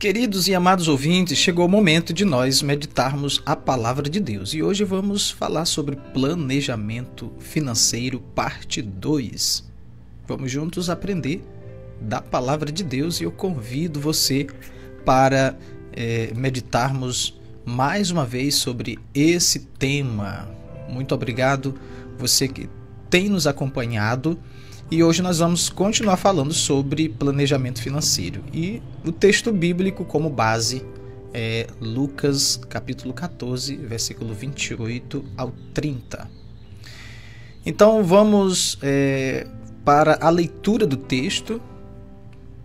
Queridos e amados ouvintes, chegou o momento de nós meditarmos a palavra de Deus. E hoje vamos falar sobre planejamento financeiro, parte 2. Vamos juntos aprender da palavra de Deus e eu convido você para meditarmos mais uma vez sobre esse tema. Muito obrigado você que tem nos acompanhado. E hoje nós vamos continuar falando sobre planejamento financeiro. E o texto bíblico como base é Lucas capítulo 14, versículo 28 ao 30. Então vamos para a leitura do texto,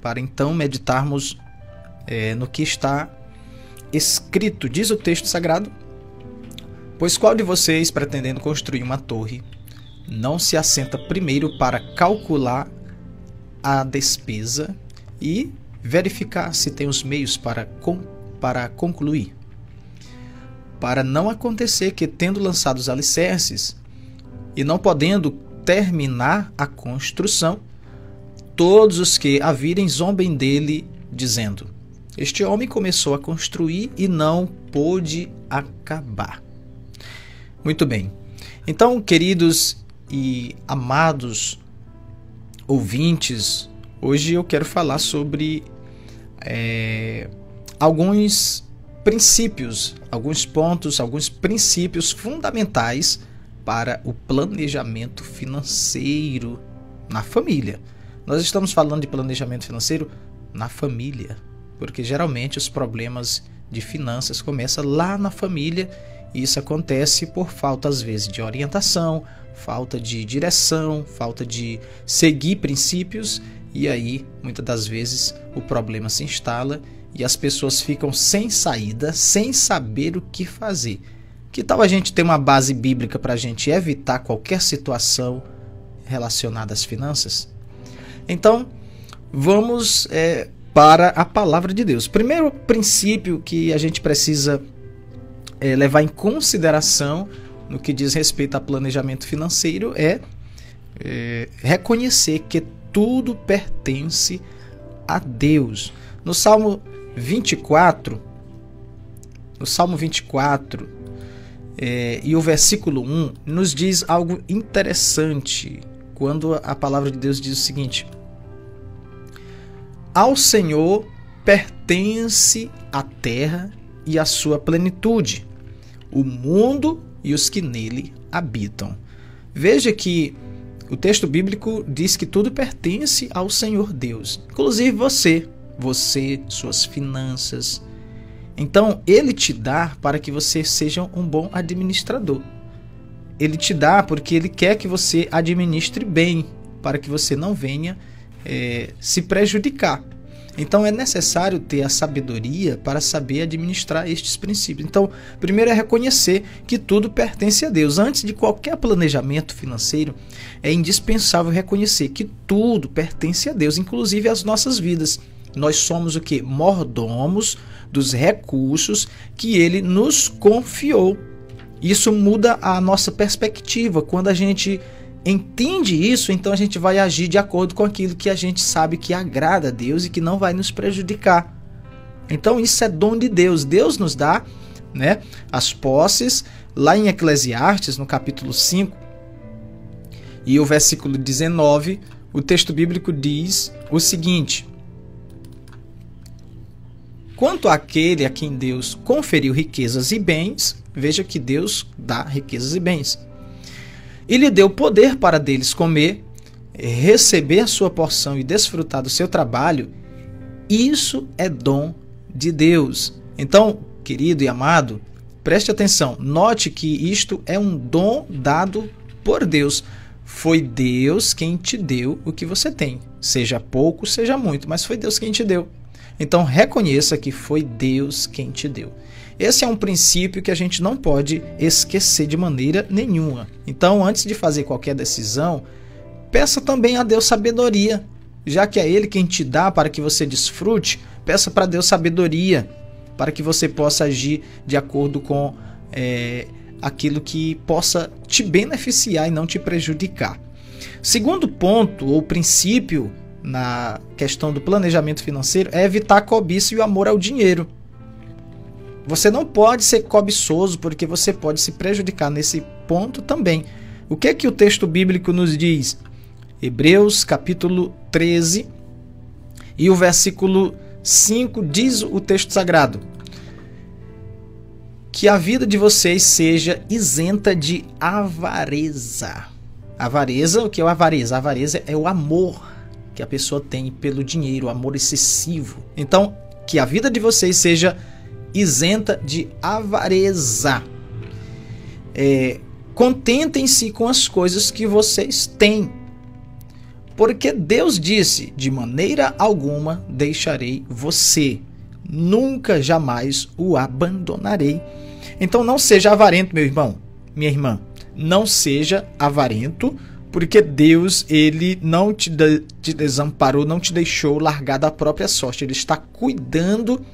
para então meditarmos no que está escrito. Diz o texto sagrado: pois qual de vocês, pretendendo construir uma torre, não se assenta primeiro para calcular a despesa e verificar se tem os meios para concluir? Para não acontecer que, tendo lançado os alicerces e não podendo terminar a construção, todos os que a virem zombem dele, dizendo: este homem começou a construir e não pôde acabar. Muito bem. Então, queridos e amados ouvintes, hoje eu quero falar sobre alguns princípios, alguns pontos, alguns princípios fundamentais para o planejamento financeiro na família. Nós estamos falando de planejamento financeiro na família, porque geralmente os problemas de finanças começam lá na família e isso acontece por falta, às vezes, de orientação, falta de direção, falta de seguir princípios, e aí, muitas das vezes, o problema se instala e as pessoas ficam sem saída, sem saber o que fazer. Que tal a gente ter uma base bíblica para a gente evitar qualquer situação relacionada às finanças? Então, vamos para a palavra de Deus. Primeiro princípio que a gente precisa levar em consideração no que diz respeito a planejamento financeiro é reconhecer que tudo pertence a Deus. No Salmo 24, e o versículo 1 nos diz algo interessante, quando a palavra de Deus diz o seguinte: ao Senhor pertence a terra e a sua plenitude, o mundo e os que nele habitam. Veja que o texto bíblico diz que tudo pertence ao Senhor Deus, inclusive você, suas finanças. Então, Ele te dá para que você seja um bom administrador. Ele te dá porque Ele quer que você administre bem, para que você não venha se prejudicar. Então é necessário ter a sabedoria para saber administrar estes princípios. Então, primeiro é reconhecer que tudo pertence a Deus. Antes de qualquer planejamento financeiro, é indispensável reconhecer que tudo pertence a Deus, inclusive as nossas vidas. Nós somos o quê? Mordomos dos recursos que Ele nos confiou. Isso muda a nossa perspectiva. Quando a gente entende isso, então a gente vai agir de acordo com aquilo que a gente sabe que agrada a Deus e que não vai nos prejudicar. Então isso é dom de Deus. Deus nos dá, as posses. Lá em Eclesiastes, no capítulo 5 e o versículo 19, o texto bíblico diz o seguinte: quanto àquele a quem Deus conferiu riquezas e bens, veja que Deus dá riquezas e bens, e lhe deu poder para deles comer, receber a sua porção e desfrutar do seu trabalho, isso é dom de Deus. Então, querido e amado, preste atenção, note que isto é um dom dado por Deus. Foi Deus quem te deu o que você tem, seja pouco, seja muito, mas foi Deus quem te deu. Então, reconheça que foi Deus quem te deu. Esse é um princípio que a gente não pode esquecer de maneira nenhuma. Então, antes de fazer qualquer decisão, peça também a Deus sabedoria. Já que é Ele quem te dá para que você desfrute, peça para Deus sabedoria, para que você possa agir de acordo com aquilo que possa te beneficiar e não te prejudicar. Segundo ponto, ou princípio, na questão do planejamento financeiro é evitar a cobiça e o amor ao dinheiro. Você não pode ser cobiçoso, porque você pode se prejudicar nesse ponto também. O que é que o texto bíblico nos diz? Hebreus capítulo 13 e o versículo 5 diz o texto sagrado: que a vida de vocês seja isenta de avareza. Avareza, o que é a avareza? A avareza é o amor que a pessoa tem pelo dinheiro, o amor excessivo. Então, que a vida de vocês seja isenta de avareza. Contentem-se com as coisas que vocês têm. Porque Deus disse: de maneira alguma deixarei você, nunca jamais o abandonarei. Então não seja avarento, meu irmão, minha irmã. Não seja avarento, porque Deus, ele não te desamparou, não te deixou largar da própria sorte. Ele está cuidando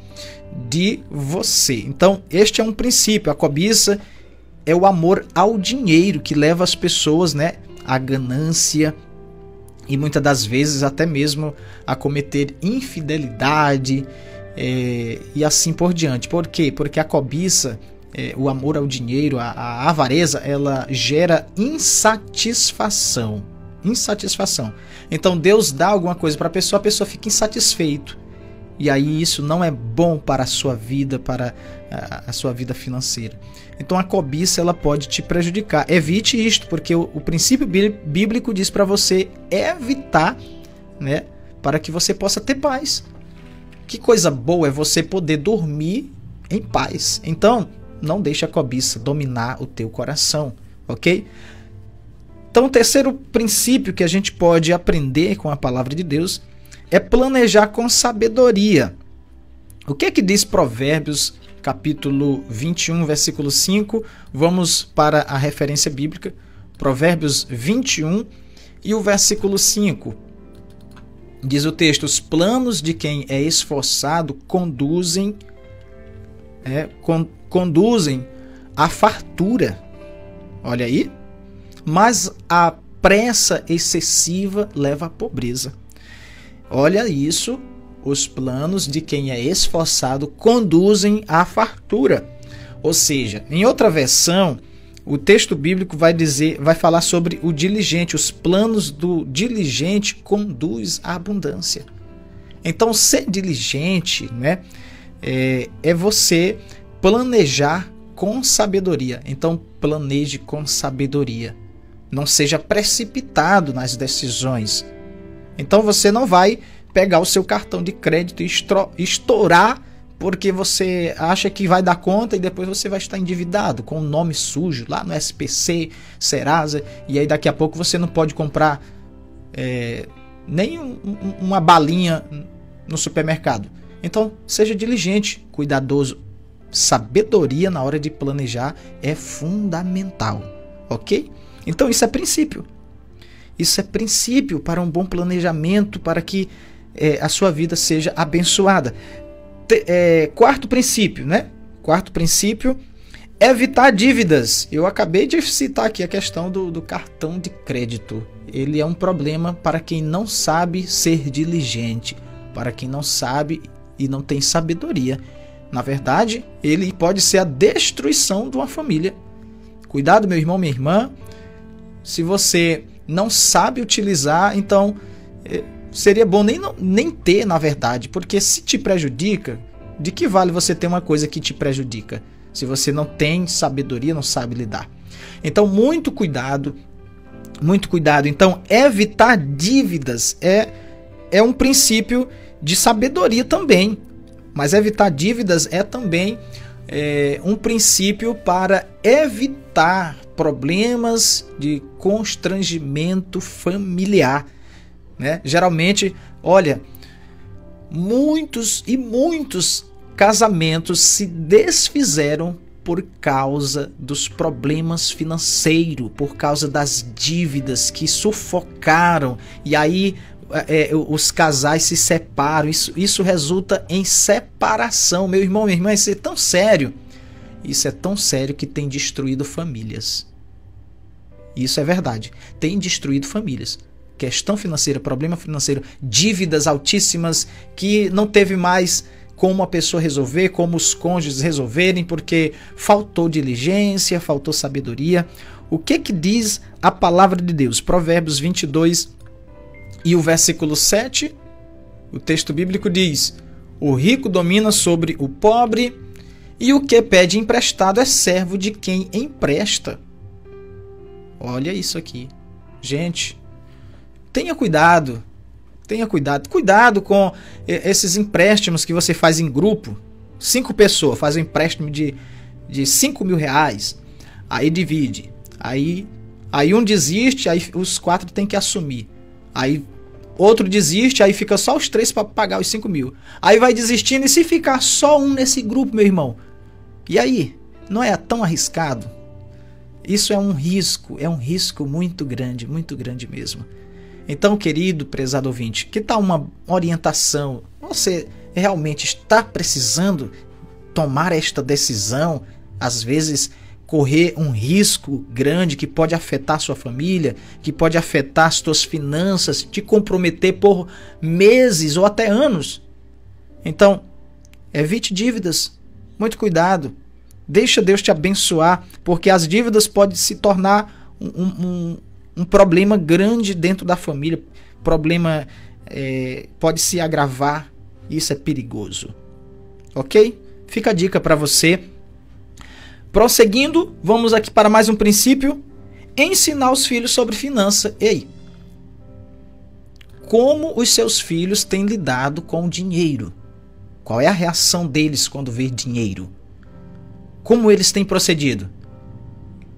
de você. Então este é um princípio. A cobiça é o amor ao dinheiro que leva as pessoas, né, à ganância e muitas das vezes até mesmo a cometer infidelidade e assim por diante. Por quê? Porque a cobiça, o amor ao dinheiro, a avareza, ela gera insatisfação. Então Deus dá alguma coisa para a pessoa fica insatisfeito. E aí isso não é bom para a sua vida, para a sua vida financeira. Então a cobiça, ela pode te prejudicar. Evite isto, porque o princípio bíblico diz para você evitar, né, para que você possa ter paz. Que coisa boa é você poder dormir em paz. Então não deixe a cobiça dominar o teu coração, ok? Então o terceiro princípio que a gente pode aprender com a palavra de Deus é planejar com sabedoria. O que é que diz Provérbios capítulo 21, versículo 5? Vamos para a referência bíblica. Provérbios 21 e o versículo 5. Diz o texto: os planos de quem é esforçado conduzem à fartura. Olha aí. Mas a pressa excessiva leva à pobreza. Olha isso, os planos de quem é esforçado conduzem à fartura. Ou seja, em outra versão, o texto bíblico vai falar sobre o diligente. Os planos do diligente conduz à abundância. Então, ser diligente, né, é você planejar com sabedoria. Então, planeje com sabedoria. Não seja precipitado nas decisões. Então você não vai pegar o seu cartão de crédito e estourar porque você acha que vai dar conta e depois você vai estar endividado com o nome sujo lá no SPC, Serasa, e aí daqui a pouco você não pode comprar nem uma balinha no supermercado. Então seja diligente, cuidadoso. Sabedoria na hora de planejar é fundamental, ok? Então isso é princípio. Isso é princípio para um bom planejamento, para que a sua vida seja abençoada. Quarto princípio, né? Quarto princípio, evitar dívidas. Eu acabei de citar aqui a questão do cartão de crédito. Ele é um problema para quem não sabe ser diligente, para quem não sabe e não tem sabedoria. Na verdade, ele pode ser a destruição de uma família. Cuidado, meu irmão, minha irmã. Se você não sabe utilizar, então seria bom nem ter, na verdade, porque se te prejudica, de que vale você ter uma coisa que te prejudica, se você não tem sabedoria, não sabe lidar? Então, muito cuidado, muito cuidado. Então, evitar dívidas é um princípio de sabedoria também, mas evitar dívidas é também um princípio para evitar problemas de constrangimento familiar, né? Geralmente, olha, muitos casamentos se desfizeram por causa dos problemas financeiros, por causa das dívidas que sufocaram, e aí os casais se separam. Isso resulta em separação. Meu irmão, minha irmã, isso é tão sério. Isso é tão sério que tem destruído famílias. Isso é verdade. Tem destruído famílias. questão financeira, problema financeiro, dívidas altíssimas que não teve mais como a pessoa resolver, como os cônjuges resolverem, porque faltou diligência, faltou sabedoria. O que diz a palavra de Deus? Provérbios 22 e o versículo 7, o texto bíblico diz: o rico domina sobre o pobre, e o que pede emprestado é servo de quem empresta. Olha isso aqui. Gente, tenha cuidado. Tenha cuidado. Cuidado com esses empréstimos que você faz em grupo. 5 pessoas fazem um empréstimo de 5 mil reais. Aí divide. Aí um desiste, aí os 4 têm que assumir. Aí outro desiste, aí fica só os 3 para pagar os 5 mil. Aí vai desistindo, e se ficar só um nesse grupo, meu irmão? E aí? Não é tão arriscado? Isso é um risco muito grande mesmo. Então, querido prezado ouvinte, que tal uma orientação? Você realmente está precisando tomar esta decisão, às vezes correr um risco grande que pode afetar sua família, que pode afetar as suas finanças, te comprometer por meses ou até anos. Então, evite dívidas, muito cuidado. Deixa Deus te abençoar, porque as dívidas podem se tornar um problema grande dentro da família. Problema pode se agravar. Isso é perigoso. Ok? Fica a dica para você. Prosseguindo, vamos aqui para mais um princípio. Ensinar os filhos sobre finança. Ei, como os seus filhos têm lidado com o dinheiro? Qual é a reação deles quando vê dinheiro? Como eles têm procedido?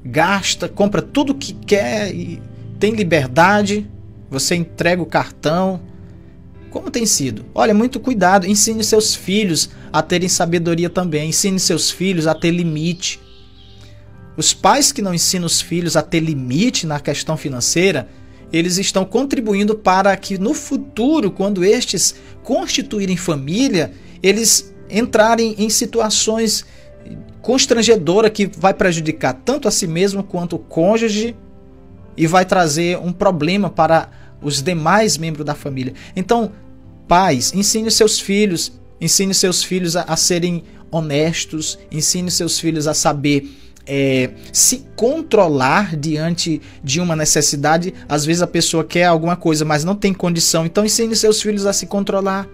Gasta, compra tudo o que quer e tem liberdade? Você entrega o cartão? Como tem sido? Olha, muito cuidado. Ensine seus filhos a terem sabedoria também. Ensine seus filhos a ter limite. Os pais que não ensinam os filhos a ter limite na questão financeira, eles estão contribuindo para que no futuro, quando estes constituírem família, eles entrarem em situações constrangedoras que vai prejudicar tanto a si mesmo quanto o cônjuge e vai trazer um problema para os demais membros da família. Então, pais, ensine seus filhos a serem honestos, ensine seus filhos a saber se controlar diante de uma necessidade. Às vezes a pessoa quer alguma coisa, mas não tem condição. Então ensine seus filhos a se controlar.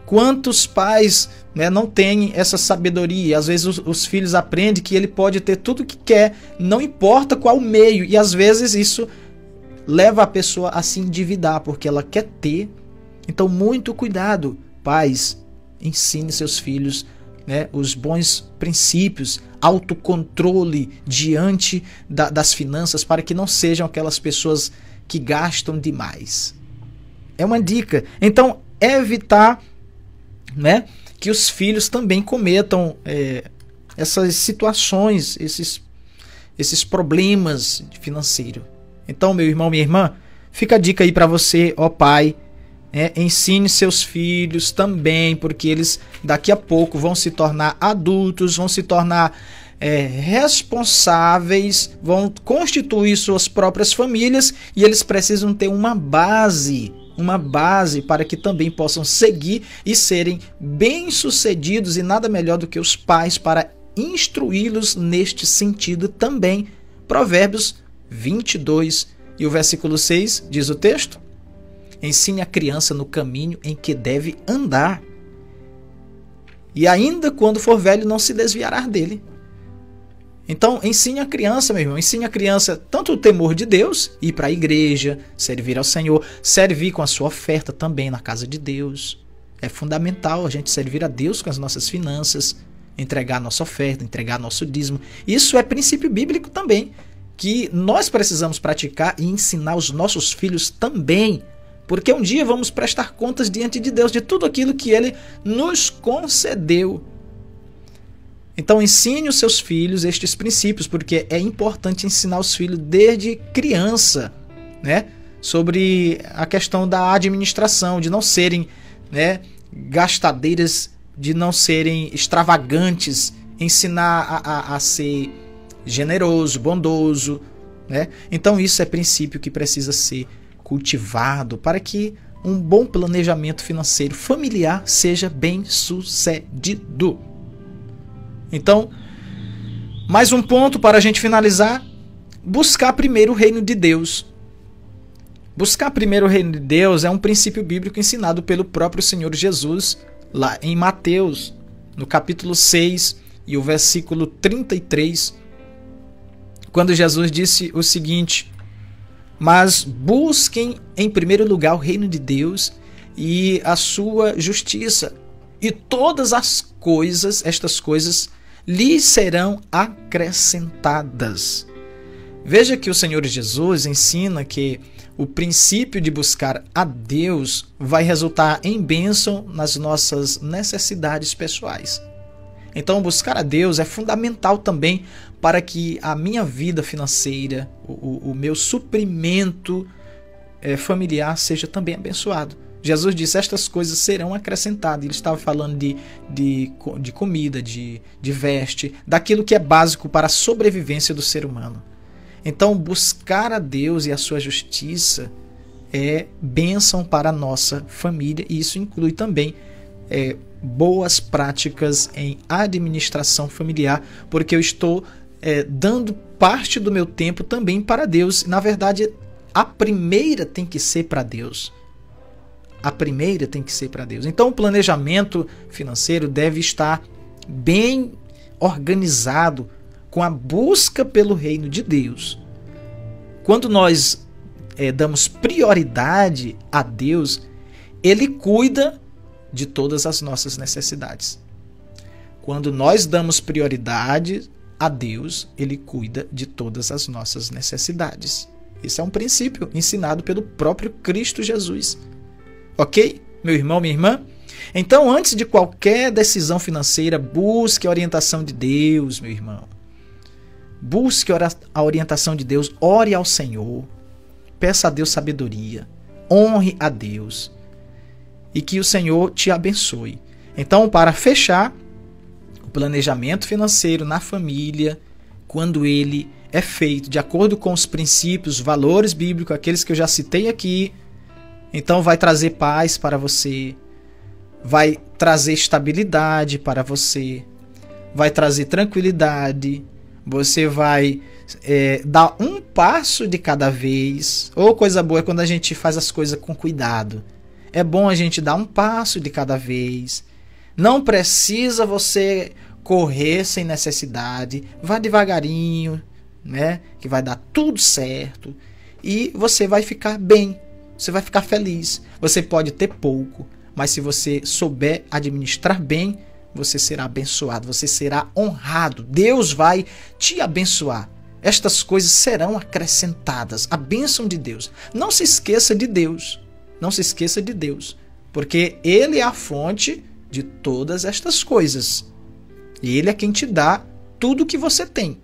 Quantos pais não têm essa sabedoria? Às vezes os filhos aprendem que ele pode ter tudo o que quer, não importa qual meio. E às vezes isso leva a pessoa a se endividar, porque ela quer ter. Então muito cuidado, pais. Ensine seus filhos os bons princípios, autocontrole diante das finanças, para que não sejam aquelas pessoas que gastam demais. É uma dica. Então, evitar que os filhos também cometam essas situações, esses problemas financeiros. Então, meu irmão, minha irmã, fica a dica aí para você, ó pai. Ensine seus filhos também, porque eles daqui a pouco vão se tornar adultos, vão se tornar responsáveis, vão constituir suas próprias famílias, e eles precisam ter uma base para que também possam seguir e serem bem-sucedidos, e nada melhor do que os pais para instruí-los neste sentido também. Provérbios 22 e o versículo 6 diz o texto: ensine a criança no caminho em que deve andar, e ainda quando for velho não se desviará dele. Então ensine a criança, meu irmão, ensine a criança tanto o temor de Deus, ir para a igreja, servir ao Senhor, servir com a sua oferta também na casa de Deus. É fundamental a gente servir a Deus com as nossas finanças, entregar a nossa oferta, entregar nosso dízimo. Isso é princípio bíblico também, que nós precisamos praticar e ensinar os nossos filhos também, porque um dia vamos prestar contas diante de Deus de tudo aquilo que Ele nos concedeu. Então ensine os seus filhos estes princípios, porque é importante ensinar os filhos desde criança, sobre a questão da administração, de não serem gastadeiras, de não serem extravagantes, ensinar a ser generoso, bondoso. Então isso é princípio que precisa ser cultivado para que um bom planejamento financeiro familiar seja bem sucedido. Então, mais um ponto para a gente finalizar: buscar primeiro o reino de Deus. Buscar primeiro o reino de Deus é um princípio bíblico ensinado pelo próprio Senhor Jesus, lá em Mateus, no capítulo 6 e o versículo 33, quando Jesus disse o seguinte: mas busquem em primeiro lugar o reino de Deus e a sua justiça, e todas estas coisas lhes serão acrescentadas. Veja que o Senhor Jesus ensina que o princípio de buscar a Deus vai resultar em bênção nas nossas necessidades pessoais. Então, buscar a Deus é fundamental também para que a minha vida financeira, o meu suprimento familiar seja também abençoado. Jesus disse: estas coisas serão acrescentadas. Ele estava falando de comida, de veste, daquilo que é básico para a sobrevivência do ser humano. Então, buscar a Deus e a sua justiça é bênção para a nossa família, e isso inclui também boas práticas em administração familiar, porque eu estou dando parte do meu tempo também para Deus. Na verdade, a primeira tem que ser para Deus. A primeira tem que ser para Deus. Então, o planejamento financeiro deve estar bem organizado com a busca pelo reino de Deus. Quando nós damos prioridade a Deus, Ele cuida de todas as nossas necessidades. Quando nós damos prioridade a Deus, Ele cuida de todas as nossas necessidades. Esse é um princípio ensinado pelo próprio Cristo Jesus. Ok, meu irmão, minha irmã? Então, antes de qualquer decisão financeira, busque a orientação de Deus, meu irmão. Busque a orientação de Deus, ore ao Senhor, peça a Deus sabedoria, honre a Deus e que o Senhor te abençoe. Então, para fechar, o planejamento financeiro na família, quando ele é feito de acordo com os princípios, valores bíblicos, aqueles que eu já citei aqui, então vai trazer paz para você, vai trazer estabilidade para você, vai trazer tranquilidade. Você vai dar um passo de cada vez. Ou coisa boa é quando a gente faz as coisas com cuidado. É bom a gente dar um passo de cada vez. Não precisa você correr sem necessidade. Vá devagarinho, né? Que vai dar tudo certo. E você vai ficar bem. Você vai ficar feliz. Você pode ter pouco, mas se você souber administrar bem, você será abençoado, você será honrado. Deus vai te abençoar. Estas coisas serão acrescentadas. A bênção de Deus. Não se esqueça de Deus. Não se esqueça de Deus. Porque Ele é a fonte de todas estas coisas. E Ele é quem te dá tudo o que você tem.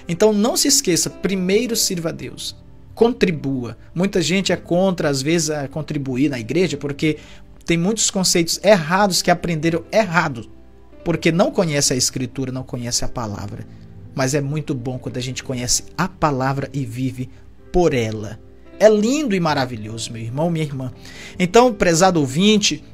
Então não se esqueça, primeiro sirva a Deus. Contribua. Muita gente é contra, às vezes, a contribuir na igreja, porque tem muitos conceitos errados que aprenderam errado. Porque não conhece a Escritura, não conhece a palavra. Mas é muito bom quando a gente conhece a palavra e vive por ela. É lindo e maravilhoso, meu irmão, minha irmã. Então, prezado ouvinte,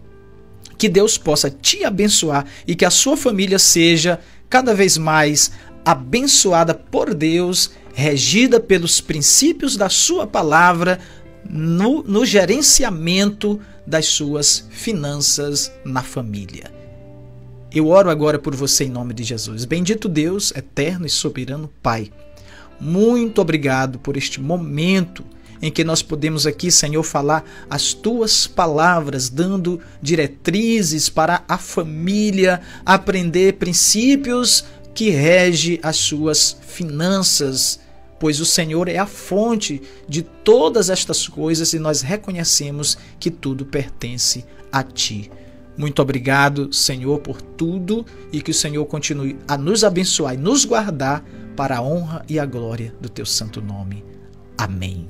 que Deus possa te abençoar e que a sua família seja cada vez mais abençoada por Deus, regida pelos princípios da sua palavra, no gerenciamento das suas finanças na família. Eu oro agora por você em nome de Jesus. Bendito Deus, eterno e soberano Pai. Muito obrigado por este momento em que nós podemos aqui, Senhor, falar as Tuas palavras, dando diretrizes para a família, aprender princípios que regem as suas finanças, pois o Senhor é a fonte de todas estas coisas e nós reconhecemos que tudo pertence a Ti. Muito obrigado, Senhor, por tudo e que o Senhor continue a nos abençoar e nos guardar para a honra e a glória do Teu santo nome. Amém.